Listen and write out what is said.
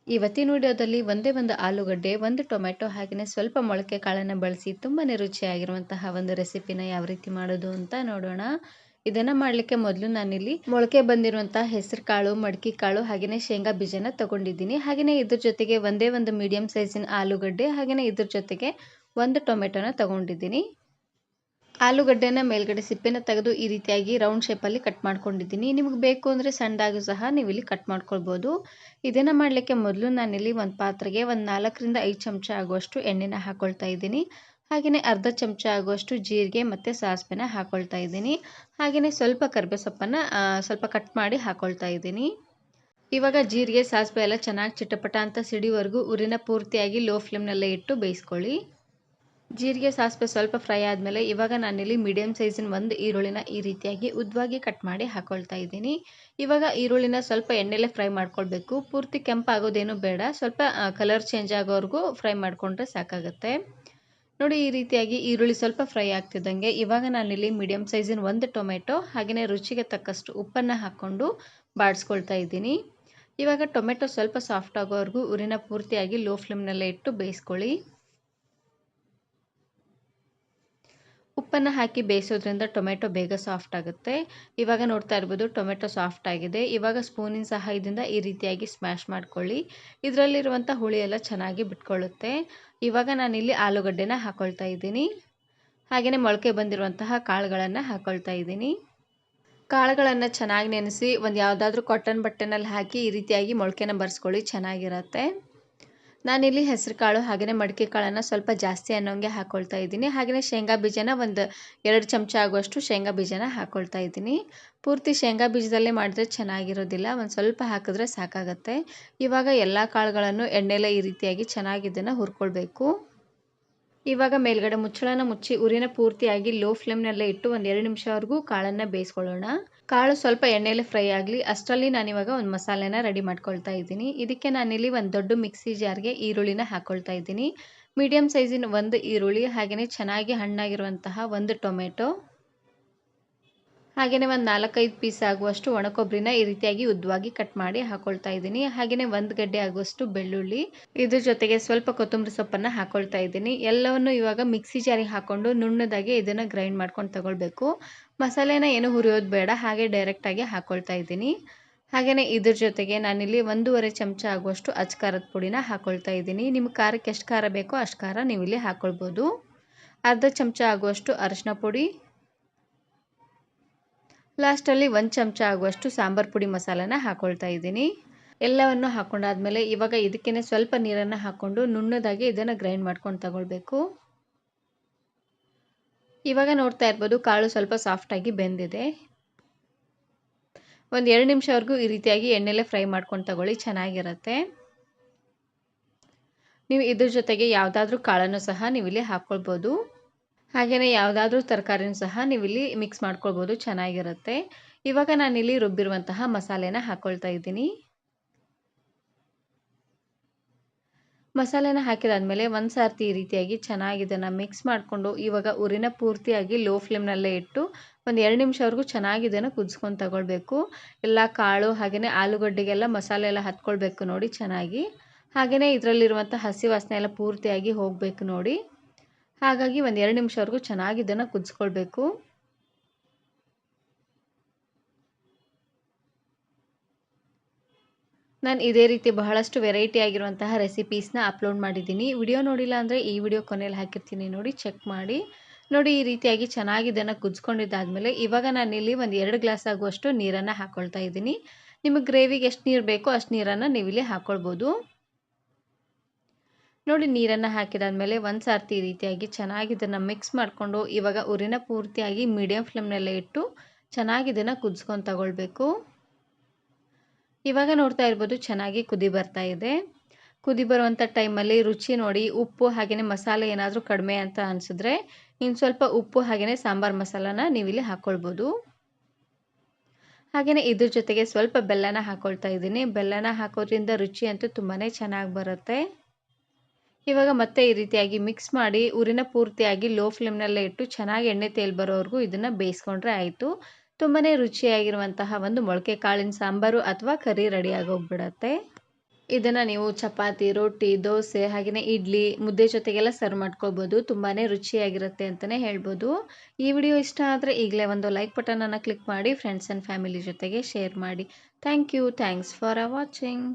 ಇವತ್ತಿನ ವಿಡಿಯೋದಲ್ಲಿ ಒಂದೇ ಒಂದು ಆಲೂಗಡ್ಡೆ, ಒಂದು ಟೊಮೆಟೊ ಹಾಗೆಯೇ ಸ್ವಲ್ಪ ಮೊಳಕೆ ಕಾಳನ್ನು ಬಳಸಿ ತುಂಬಾನೇ ರುಚಿಯಾಗಿರುವಂತಹ ಒಂದು ರೆಸಿಪಿನ ಯಾವ ರೀತಿ ಮಾಡೋದು ಅಂತ ನೋಡೋಣ. ಇದನ್ನ ಮಾಡಲಿಕ್ಕೆ ಮೊದಲು ನಾನಿಲ್ಲಿ ಮೊಳಕೆ ಬಂದಿರುವಂತಹ ಹೆಸರು ಕಾಳು, ಮಡಕಿ ಕಾಳು ಹಾಗೆಯೇ ಶೇಂಗಾ ಬೀಜನ ತಗೊಂಡಿದ್ದೀನಿ. ಹಾಗೆಯೇ ಇದ್ರ ಜೊತೆಗೆ ಒಂದೇ ಒಂದು ಮೀಡಿಯಂ ಸೈಜಿನ ಆಲೂಗಡ್ಡೆ ಹಾಗೆಯೇ ಇದ್ರ ಜೊತೆಗೆ ಒಂದು ಟೊಮೆಟೊನ ತಗೊಂಡಿದ್ದೀನಿ. ಆಲೂಗಡ್ಡೆನ ಮೇಲ್ಗಡೆ ಸಿಪ್ಪೆನ ತೆಗೆದು ಈ ರೀತಿಯಾಗಿ ರೌಂಡ್ ಶೇಪಲ್ಲಿ ಕಟ್ ಮಾಡ್ಕೊಂಡಿದ್ದೀನಿ. ನಿಮಗೆ ಬೇಕು ಅಂದರೆ ಸಣ್ಣದಾಗೂ ಸಹ ನೀವು ಇಲ್ಲಿ ಕಟ್ ಮಾಡ್ಕೊಳ್ಬೋದು. ಇದನ್ನು ಮಾಡಲಿಕ್ಕೆ ಮೊದಲು ನಾನಿಲ್ಲಿ ಒಂದು ಪಾತ್ರೆಗೆ ಒಂದು 4ರಿಂದ 5 ಚಮಚ ಆಗುವಷ್ಟು ಎಣ್ಣೆನ ಹಾಕ್ಕೊಳ್ತಾ ಇದ್ದೀನಿ. ಹಾಗೆಯೇ ಅರ್ಧ ಚಮಚ ಆಗುವಷ್ಟು ಜೀರಿಗೆ ಮತ್ತು ಸಾಸಿವೆನ ಹಾಕ್ಕೊಳ್ತಾ ಇದ್ದೀನಿ. ಹಾಗೆಯೇ ಸ್ವಲ್ಪ ಕರಿಬೇವು ಸೊಪ್ಪನ್ನು ಸ್ವಲ್ಪ ಕಟ್ ಮಾಡಿ ಹಾಕ್ಕೊಳ್ತಾ ಇದ್ದೀನಿ. ಇವಾಗ ಜೀರಿಗೆ ಸಾಸಿವೆ ಎಲ್ಲ ಚೆನ್ನಾಗಿ ಚಿಟಪಟ ಅಂತ ಸಿಡಿವರೆಗೂ ಉರಿನ ಪೂರ್ತಿಯಾಗಿ ಲೋ ಫ್ಲೇಮ್ನಲ್ಲೇ ಇಟ್ಟು ಬೇಯಿಸ್ಕೊಳ್ಳಿ. ಜೀರಿಗೆ ಸಾಸಿವೆ ಸ್ವಲ್ಪ ಫ್ರೈ ಆದಮೇಲೆ ಇವಾಗ ನಾನಿಲ್ಲಿ ಮೀಡಿಯಂ ಸೈಜಿನ ಒಂದು ಈರುಳ್ಳಿನ ಈ ರೀತಿಯಾಗಿ ಉದ್ದವಾಗಿ ಕಟ್ ಮಾಡಿ ಹಾಕ್ಕೊಳ್ತಾ ಇದ್ದೀನಿ. ಇವಾಗ ಈರುಳ್ಳಿನ ಸ್ವಲ್ಪ ಎಣ್ಣೆಲೆ ಫ್ರೈ ಮಾಡ್ಕೊಳ್ಬೇಕು. ಪೂರ್ತಿ ಕೆಂಪಾಗೋದೇನು ಬೇಡ, ಸ್ವಲ್ಪ ಕಲರ್ ಚೇಂಜ್ ಆಗೋವರೆಗೂ ಫ್ರೈ ಮಾಡಿಕೊಂಡ್ರೆ ಸಾಕಾಗುತ್ತೆ. ನೋಡಿ, ಈ ರೀತಿಯಾಗಿ ಈರುಳ್ಳಿ ಸ್ವಲ್ಪ ಫ್ರೈ ಆಗ್ತಿದ್ದಂಗೆ ಇವಾಗ ನಾನಿಲ್ಲಿ ಮೀಡಿಯಂ ಸೈಜಿನ ಒಂದು ಟೊಮೆಟೊ ಹಾಗೆಯೇ ರುಚಿಗೆ ತಕ್ಕಷ್ಟು ಉಪ್ಪನ್ನು ಹಾಕ್ಕೊಂಡು ಬಾಡಿಸ್ಕೊಳ್ತಾ ಇದ್ದೀನಿ. ಇವಾಗ ಟೊಮೆಟೊ ಸ್ವಲ್ಪ ಸಾಫ್ಟ್ ಆಗೋವರೆಗೂ ಉರಿನ ಪೂರ್ತಿಯಾಗಿ ಲೋ ಫ್ಲೇಮ್ನಲ್ಲೇ ಇಟ್ಟು ಬೇಯಿಸ್ಕೊಳ್ಳಿ. ಉಪ್ಪನ್ನು ಹಾಕಿ ಬೇಯಿಸೋದ್ರಿಂದ ಟೊಮೆಟೊ ಬೇಗ ಸಾಫ್ಟ್ ಆಗುತ್ತೆ. ಇವಾಗ ನೋಡ್ತಾ ಇರ್ಬೋದು ಟೊಮೆಟೊ ಸಾಫ್ಟ್ ಆಗಿದೆ. ಇವಾಗ ಸ್ಪೂನಿನ ಸಹಾಯದಿಂದ ಈ ರೀತಿಯಾಗಿ ಸ್ಮ್ಯಾಶ್ ಮಾಡ್ಕೊಳ್ಳಿ. ಇದರಲ್ಲಿರುವಂಥ ಹುಳಿ ಎಲ್ಲ ಚೆನ್ನಾಗಿ ಬಿಟ್ಕೊಳ್ಳುತ್ತೆ. ಇವಾಗ ನಾನಿಲ್ಲಿ ಆಲೂಗಡ್ಡೆನ ಹಾಕ್ಕೊಳ್ತಾ ಇದ್ದೀನಿ. ಹಾಗೆಯೇ ಮೊಳಕೆ ಬಂದಿರುವಂತಹ ಕಾಳುಗಳನ್ನು ಹಾಕ್ಕೊಳ್ತಾ ಇದ್ದೀನಿ. ಕಾಳುಗಳನ್ನು ಚೆನ್ನಾಗಿ ನೆನೆಸಿ ಒಂದು ಯಾವುದಾದ್ರೂ ಕಾಟನ್ ಬಟ್ಟೆನಲ್ಲಿ ಹಾಕಿ ಈ ರೀತಿಯಾಗಿ ಮೊಳಕೆನ ಬರೆಸ್ಕೊಳ್ಳಿ, ಚೆನ್ನಾಗಿರುತ್ತೆ. ನಾನಿಲ್ಲಿ ಹೆಸರು ಕಾಳು ಹಾಗೆಯೇ ಮಡಿಕೆ ಕಾಳನ್ನು ಸ್ವಲ್ಪ ಜಾಸ್ತಿ ಅನ್ನೋಂಗೆ ಹಾಕ್ಕೊಳ್ತಾ ಇದ್ದೀನಿ. ಹಾಗೆಯೇ ಶೇಂಗಾ ಬೀಜನ ಒಂದು 2 ಚಮಚ ಆಗುವಷ್ಟು ಶೇಂಗಾ ಬೀಜನ ಹಾಕ್ಕೊಳ್ತಾ ಇದ್ದೀನಿ. ಪೂರ್ತಿ ಶೇಂಗಾ ಬೀಜದಲ್ಲೇ ಮಾಡಿದ್ರೆ ಚೆನ್ನಾಗಿರೋದಿಲ್ಲ, ಒಂದು ಸ್ವಲ್ಪ ಹಾಕಿದ್ರೆ ಸಾಕಾಗುತ್ತೆ. ಇವಾಗ ಎಲ್ಲ ಕಾಳುಗಳನ್ನು ಎಣ್ಣೆಲೆ ಈ ರೀತಿಯಾಗಿ ಚೆನ್ನಾಗಿ ಇದನ್ನು ಹುರ್ಕೊಳ್ಬೇಕು. ಇವಾಗ ಮೇಲ್ಗಡೆ ಮುಚ್ಚಳನ ಮುಚ್ಚಿ ಉರಿನ ಪೂರ್ತಿಯಾಗಿ ಲೋ ಫ್ಲೇಮ್ನಲ್ಲೇ ಇಟ್ಟು ಒಂದು 2 ನಿಮಿಷವರೆಗೂ ಕಾಳನ್ನು ಬೇಯಿಸ್ಕೊಳ್ಳೋಣ. ಕಾಳು ಸ್ವಲ್ಪ ಎಣ್ಣೆಲೆ ಫ್ರೈ ಆಗಲಿ, ಅಷ್ಟರಲ್ಲಿ ನಾನಿವಾಗ ಒಂದು ಮಸಾಲೆನ ರೆಡಿ ಮಾಡ್ಕೊಳ್ತಾ ಇದ್ದೀನಿ. ಇದಕ್ಕೆ ನಾನಿಲ್ಲಿ ಒಂದು ದೊಡ್ಡ ಮಿಕ್ಸಿ ಜಾರ್ಗೆ ಈರುಳ್ಳಿನ ಹಾಕ್ಕೊಳ್ತಾ ಇದ್ದೀನಿ. ಮೀಡಿಯಂ ಸೈಜಿನ ಒಂದು ಈರುಳ್ಳಿ ಹಾಗೆಯೇ ಚೆನ್ನಾಗಿ ಹಣ್ಣಾಗಿರುವಂತಹ ಒಂದು ಟೊಮೆಟೊ ಹಾಗೆಯೇ ಒಂದು 4-5 ಪೀಸ್ ಆಗುವಷ್ಟು ಒಣಕೊಬ್ಬರಿನ ಈ ರೀತಿಯಾಗಿ ಉದ್ದವಾಗಿ ಕಟ್ ಮಾಡಿ ಹಾಕ್ಕೊಳ್ತಾ ಇದ್ದೀನಿ. ಹಾಗೆಯೇ ಒಂದು ಗಡ್ಡೆ ಆಗುವಷ್ಟು ಬೆಳ್ಳುಳ್ಳಿ, ಇದ್ರ ಜೊತೆಗೆ ಸ್ವಲ್ಪ ಕೊತ್ತಂಬರಿ ಸೊಪ್ಪನ್ನು ಹಾಕ್ಕೊಳ್ತಾ ಇದ್ದೀನಿ. ಎಲ್ಲವನ್ನು ಇವಾಗ ಮಿಕ್ಸಿ ಜಾರಿಗೆ ಹಾಕ್ಕೊಂಡು ನುಣ್ಣದಾಗಿ ಇದನ್ನು ಗ್ರೈಂಡ್ ಮಾಡ್ಕೊಂಡು ತಗೊಳ್ಬೇಕು. ಮಸಾಲೆನ ಏನು ಹುರಿಯೋದು ಬೇಡ, ಹಾಗೆ ಡೈರೆಕ್ಟಾಗಿ ಹಾಕ್ಕೊಳ್ತಾ ಇದ್ದೀನಿ. ಹಾಗೆಯೇ ಇದ್ರ ಜೊತೆಗೆ ನಾನಿಲ್ಲಿ 1.5 ಚಮಚ ಆಗುವಷ್ಟು ಅಚ್ಚ ಖಾರದ ಪುಡಿನ ಹಾಕ್ಕೊಳ್ತಾ ಇದ್ದೀನಿ. ನಿಮ್ಮ ಖಾರಕ್ಕೆ ಎಷ್ಟು ಖಾರ ಬೇಕೋ ಅಷ್ಟು ಖಾರ ನೀವು ಇಲ್ಲಿ ಹಾಕ್ಕೊಳ್ಬೋದು. ಅರ್ಧ ಚಮಚ ಆಗುವಷ್ಟು ಅರಿಶಿನ ಪುಡಿ, ಲಾಸ್ಟಲ್ಲಿ 1 ಚಮಚ ಆಗುವಷ್ಟು ಸಾಂಬಾರು ಪುಡಿ ಮಸಾಲಾನ ಹಾಕ್ಕೊಳ್ತಾ ಇದ್ದೀನಿ. ಎಲ್ಲವನ್ನು ಹಾಕ್ಕೊಂಡಾದ್ಮೇಲೆ ಇವಾಗ ಇದಕ್ಕೇ ಸ್ವಲ್ಪ ನೀರನ್ನು ಹಾಕ್ಕೊಂಡು ನುಣ್ಣದಾಗಿ ಇದನ್ನು ಗ್ರೈಂಡ್ ಮಾಡ್ಕೊಂಡು ತಗೊಳ್ಬೇಕು. ಇವಾಗ ನೋಡ್ತಾ ಇರ್ಬೋದು ಕಾಳು ಸ್ವಲ್ಪ ಸಾಫ್ಟಾಗಿ ಬೆಂದಿದೆ. ಒಂದು 2 ನಿಮಿಷವರೆಗೂ ಈ ರೀತಿಯಾಗಿ ಎಣ್ಣೆಲೆ ಫ್ರೈ ಮಾಡ್ಕೊಂಡು ತಗೊಳ್ಳಿ, ಚೆನ್ನಾಗಿರುತ್ತೆ. ನೀವು ಇದ್ರ ಜೊತೆಗೆ ಯಾವುದಾದ್ರೂ ಕಾಳನ್ನು ಸಹ ನೀವು ಇಲ್ಲಿ ಹಾಕ್ಕೊಳ್ಬೋದು. ಹಾಗೆಯೇ ಯಾವುದಾದ್ರೂ ತರಕಾರಿನೂ ಸಹ ನೀವು ಇಲ್ಲಿ ಮಿಕ್ಸ್ ಮಾಡ್ಕೊಳ್ಬೋದು, ಚೆನ್ನಾಗಿರುತ್ತೆ. ಇವಾಗ ನಾನಿಲ್ಲಿ ರುಬ್ಬಿರುವಂತಹ ಮಸಾಲೆನ ಹಾಕ್ಕೊಳ್ತಾ ಇದ್ದೀನಿ. ಮಸಾಲೆನ ಹಾಕಿದಾದ್ಮೇಲೆ ಒಂದು ಸಾರ್ತಿ ಈ ರೀತಿಯಾಗಿ ಚೆನ್ನಾಗಿ ಇದನ್ನು ಮಿಕ್ಸ್ ಮಾಡಿಕೊಂಡು ಇವಾಗ ಉರಿನ ಪೂರ್ತಿಯಾಗಿ ಲೋ ಫ್ಲೇಮ್ನಲ್ಲೇ ಇಟ್ಟು ಒಂದು 2 ನಿಮಿಷವರೆಗೂ ಚೆನ್ನಾಗಿ ಇದನ್ನು ಕುದಿಸ್ಕೊಂಡು ತಗೊಳ್ಬೇಕು. ಎಲ್ಲ ಕಾಳು ಹಾಗೆಯೇ ಆಲೂಗಡ್ಡೆಗೆಲ್ಲ ಮಸಾಲೆ ಎಲ್ಲ ಹತ್ಕೊಳ್ಬೇಕು ನೋಡಿ ಚೆನ್ನಾಗಿ. ಹಾಗೆಯೇ ಇದರಲ್ಲಿರುವಂಥ ಹಸಿ ವಾಸನೆ ಎಲ್ಲ ಪೂರ್ತಿಯಾಗಿ ಹೋಗಬೇಕು ನೋಡಿ. ಹಾಗಾಗಿ ಒಂದು 2 ನಿಮಿಷವರೆಗೂ ಚೆನ್ನಾಗಿ ಇದನ್ನು ಕುದಿಸ್ಕೊಳ್ಬೇಕು. ನಾನು ಇದೇ ರೀತಿ ಬಹಳಷ್ಟು ವೆರೈಟಿ ಆಗಿರುವಂತಹ ರೆಸಿಪೀಸ್ನ ಅಪ್ಲೋಡ್ ಮಾಡಿದ್ದೀನಿ. ವಿಡಿಯೋ ನೋಡಿಲ್ಲ ಅಂದರೆ ಈ ವಿಡಿಯೋ ಕೊನೆಯಲ್ಲಿ ಹಾಕಿರ್ತೀನಿ, ನೋಡಿ ಚೆಕ್ ಮಾಡಿ. ನೋಡಿ, ಈ ರೀತಿಯಾಗಿ ಚೆನ್ನಾಗಿ ಇದನ್ನು ಕುದಿಸ್ಕೊಂಡಿದ್ದಾದಮೇಲೆ ಇವಾಗ ನಾನಿಲ್ಲಿ ಒಂದು 2 ಗ್ಲಾಸ್ ಆಗುವಷ್ಟು ನೀರನ್ನು ಹಾಕ್ಕೊಳ್ತಾ ಇದ್ದೀನಿ. ನಿಮಗೆ ಗ್ರೇವಿಗೆ ಎಷ್ಟು ನೀರು ಬೇಕೋ ಅಷ್ಟು ನೀರನ್ನು ನೀವು ಇಲ್ಲಿ ಹಾಕ್ಕೊಳ್ಬೋದು. ನೋಡಿ, ನೀರನ್ನು ಹಾಕಿದಾದ್ಮೇಲೆ ಒಂದು ಸಾರ್ತಿ ಈ ರೀತಿಯಾಗಿ ಚೆನ್ನಾಗಿ ಇದನ್ನು ಮಿಕ್ಸ್ ಮಾಡಿಕೊಂಡು ಇವಾಗ ಉರಿನ ಪೂರ್ತಿಯಾಗಿ ಮೀಡಿಯಂ ಫ್ಲೇಮ್ನಲ್ಲೇ ಇಟ್ಟು ಚೆನ್ನಾಗಿ ಇದನ್ನು ಕುದಿಸ್ಕೊಂಡು ತಗೊಳ್ಬೇಕು. ಇವಾಗ ನೋಡ್ತಾ ಇರ್ಬೋದು ಚೆನ್ನಾಗಿ ಕುದಿ ಬರ್ತಾ ಇದೆ. ಕುದಿ ಬರುವಂಥ ಟೈಮಲ್ಲಿ ರುಚಿ ನೋಡಿ, ಉಪ್ಪು ಹಾಗೆಯೇ ಮಸಾಲೆ ಏನಾದರೂ ಕಡಿಮೆ ಅಂತ ಅನಿಸಿದ್ರೆ ಇನ್ನು ಸ್ವಲ್ಪ ಉಪ್ಪು ಹಾಗೆಯೇ ಸಾಂಬಾರು ಮಸಾಲಾನ ನೀವಿಲ್ಲಿ ಹಾಕ್ಕೊಳ್ಬೋದು. ಹಾಗೆಯೇ ಇದ್ರ ಜೊತೆಗೆ ಸ್ವಲ್ಪ ಬೆಲ್ಲನ ಹಾಕ್ಕೊಳ್ತಾ ಇದ್ದೀನಿ. ಬೆಲ್ಲನ ಹಾಕೋದ್ರಿಂದ ರುಚಿ ಅಂತೂ ತುಂಬಾ ಚೆನ್ನಾಗಿ ಬರುತ್ತೆ. ಇವಾಗ ಮತ್ತೆ ಈ ರೀತಿಯಾಗಿ ಮಿಕ್ಸ್ ಮಾಡಿ ಉರಿನ ಪೂರ್ತಿಯಾಗಿ ಲೋ ಫ್ಲೇಮ್ನಲ್ಲೇ ಇಟ್ಟು ಚೆನ್ನಾಗಿ ಎಣ್ಣೆ ತೇಲ್ ಬರೋವರೆಗೂ ಇದನ್ನು ಬೇಯಿಸ್ಕೊಂಡ್ರೆ ಆಯಿತು. ತುಂಬಾ ರುಚಿಯಾಗಿರುವಂತಹ ಒಂದು ಮೊಳಕೆ ಕಾಳಿನ ಸಾಂಬಾರು ಅಥವಾ ಕರಿ ರೆಡಿ ಆಗೋಗ್ಬಿಡತ್ತೆ. ಇದನ್ನು ನೀವು ಚಪಾತಿ, ರೊಟ್ಟಿ, ದೋಸೆ ಹಾಗೆಯೇ ಇಡ್ಲಿ, ಮುದ್ದೆ ಜೊತೆಗೆಲ್ಲ ಸರ್ವ್ ಮಾಡ್ಕೊಳ್ಬೋದು. ತುಂಬಾ ರುಚಿಯಾಗಿರುತ್ತೆ ಅಂತಲೇ ಹೇಳ್ಬೋದು. ಈ ವಿಡಿಯೋ ಇಷ್ಟ ಆದರೆ ಈಗಲೇ ಒಂದು ಲೈಕ್ ಬಟನನ್ನು ಕ್ಲಿಕ್ ಮಾಡಿ ಫ್ರೆಂಡ್ಸ್ ಆ್ಯಂಡ್ ಫ್ಯಾಮಿಲಿ ಜೊತೆಗೆ ಶೇರ್ ಮಾಡಿ. Thank you. Thanks for watching.